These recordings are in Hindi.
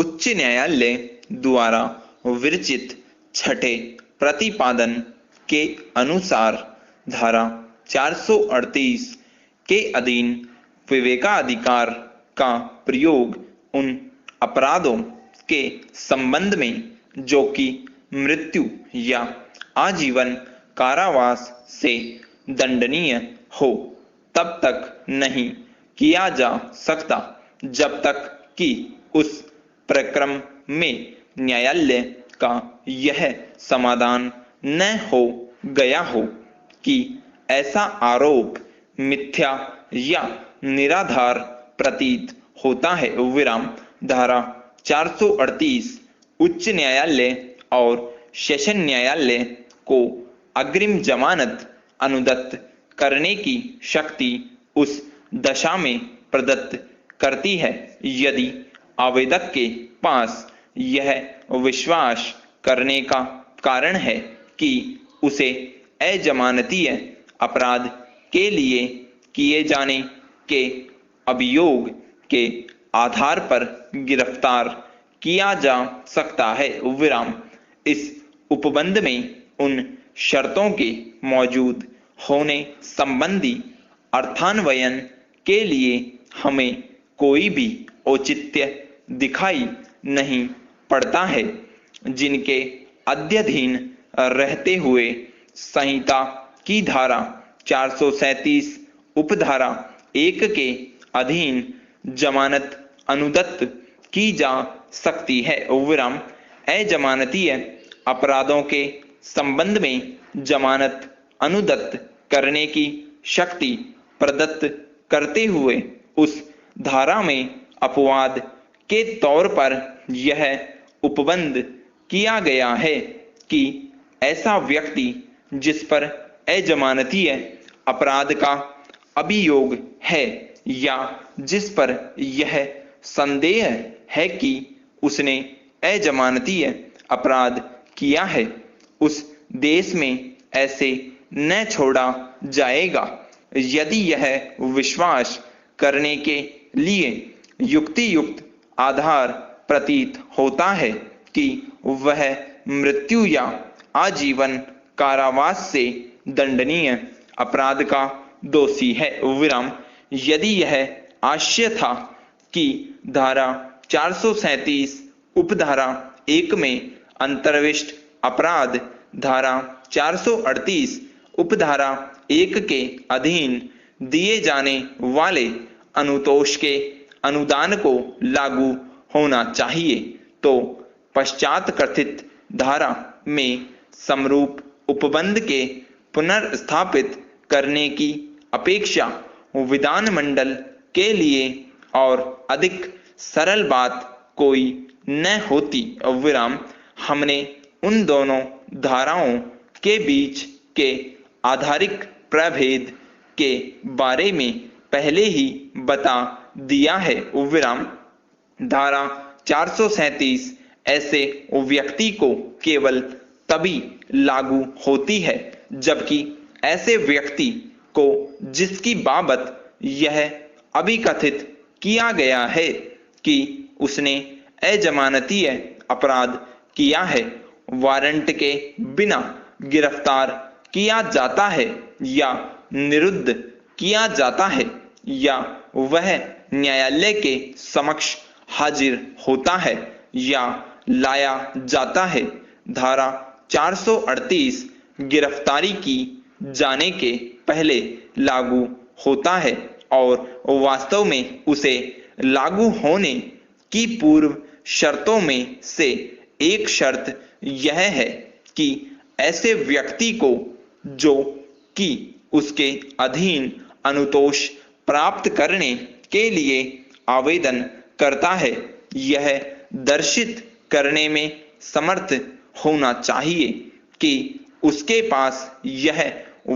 उच्च न्यायालय द्वारा विरचित छठे प्रतिपादन के अनुसार धारा 438 के अधीन विवेकाधिकार का प्रयोग उन अपराधों के संबंध में जो कि मृत्यु या आजीवन कारावास से दंडनीय हो तब तक नहीं किया जा सकता जब तक कि उस प्रकरण में न्यायालय का यह समाधान न हो गया हो कि ऐसा आरोप मिथ्या या निराधार प्रतीत होता है। विराम धारा 438 उच्च न्यायालय और सेशन न्यायालय को अग्रिम जमानत अनुदत्त करने की शक्ति उस दशा में प्रदत्त करती है यदि आवेदक के पास यह विश्वास करने का कारण है कि उसे अजमानतीय अपराध के लिए किए जाने के अभियोग के आधार पर गिरफ्तार किया जा सकता है। विराम इस उपबंध में उन शर्तों के मौजूद होने संबंधी अर्थान्वयन के लिए हमें कोई भी औचित्य दिखाई नहीं पड़ता है जिनके अध्ययन रहते हुए संहिता की धारा 437 उपधारा 1 के अधीन जमानत अनुदत्त की जा सकती है। विराम अजमानतीय अपराधों के संबंध में जमानत अनुदत्त करने की शक्ति प्रदत्त करते हुए उस धारा में अपवाद के तौर पर यह उपबंध किया गया है कि ऐसा व्यक्ति जिस पर अजमानतीय अपराध का अभियोग है या जिस पर यह संदेह है कि उसने अजमानतीय अपराध किया है उस देश में ऐसे न छोड़ा जाएगा यदि यह विश्वास करने के लिए युक्तियुक्त आधार प्रतीत होता है कि वह मृत्यु या आजीवन कारावास से दंडनीय अपराध का दोषी है। विराम यदि यह आशय था कि धारा 437 उपधारा 1 में अंतर्विष्ट अपराध धारा 438 उपधारा 1 के अधीन दिए जाने वाले अनुतोष के अनुदान को लागू होना चाहिए तो पश्चात कथित धारा में समरूप उपबंध के पुनर्स्थापित करने की अपेक्षा विधानमंडल के लिए और अधिक सरल बात कोई न होती। विराम हमने उन दोनों धाराओं के बीच के आधारिक प्रभेद के बारे में पहले ही बता दिया है। विराम धारा 437 ऐसे व्यक्ति को केवल तभी लागू होती है जबकि ऐसे व्यक्ति को जिसकी बाबत यह अभिकथित किया गया है कि उसने अजमानतीय अपराध किया है वारंट के बिना गिरफ्तार किया जाता है या निरुद्ध किया जाता है या वह न्यायालय के समक्ष हाजिर होता है या लाया जाता है। धारा 438 गिरफ्तारी की जाने के पहले लागू होता है और वास्तव में उसे लागू होने की पूर्व शर्तों में से एक शर्त यह है कि ऐसे व्यक्ति को जो कि उसके अधीन अनुतोष प्राप्त करने के लिए आवेदन करता है यह दर्शित करने में समर्थ होना चाहिए कि उसके पास यह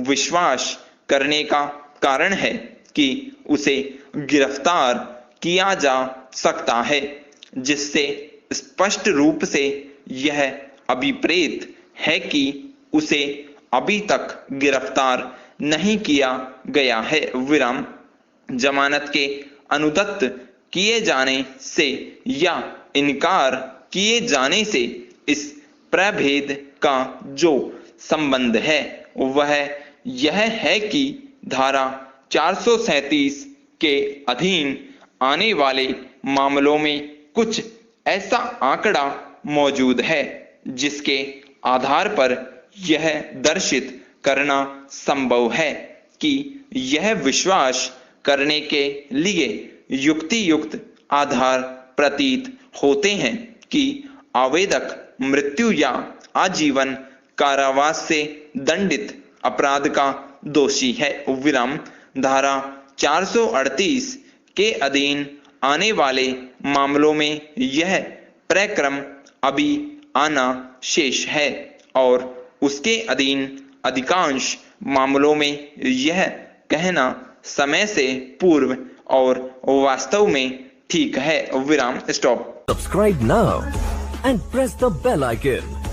विश्वास करने का कारण है कि उसे गिरफ्तार किया जा सकता है जिससे स्पष्ट रूप से यह अभिप्रेत है कि उसे अभी तक गिरफ्तार नहीं किया गया है। विराम जमानत के अनुदत्त किए जाने से या इनकार किए जाने से इस प्रभेद का जो संबंध है वह यह है कि धारा 437 के अधीन आने वाले मामलों में कुछ ऐसा आंकड़ा मौजूद है जिसके आधार पर यह दर्शित करना संभव है कि यह विश्वास करने के लिए युक्तियुक्त आधार प्रतीत होते हैं कि आवेदक मृत्यु या आजीवन कारावास से दंडित अपराध का दोषी है। विराम धारा 438 के अधीन आने वाले मामलों में यह प्रक्रम अभी आना शेष है और उसके अधीन अधिकांश मामलों में यह कहना समय से पूर्व और वास्तव में ठीक है। विराम stop. Subscribe now and press the bell icon.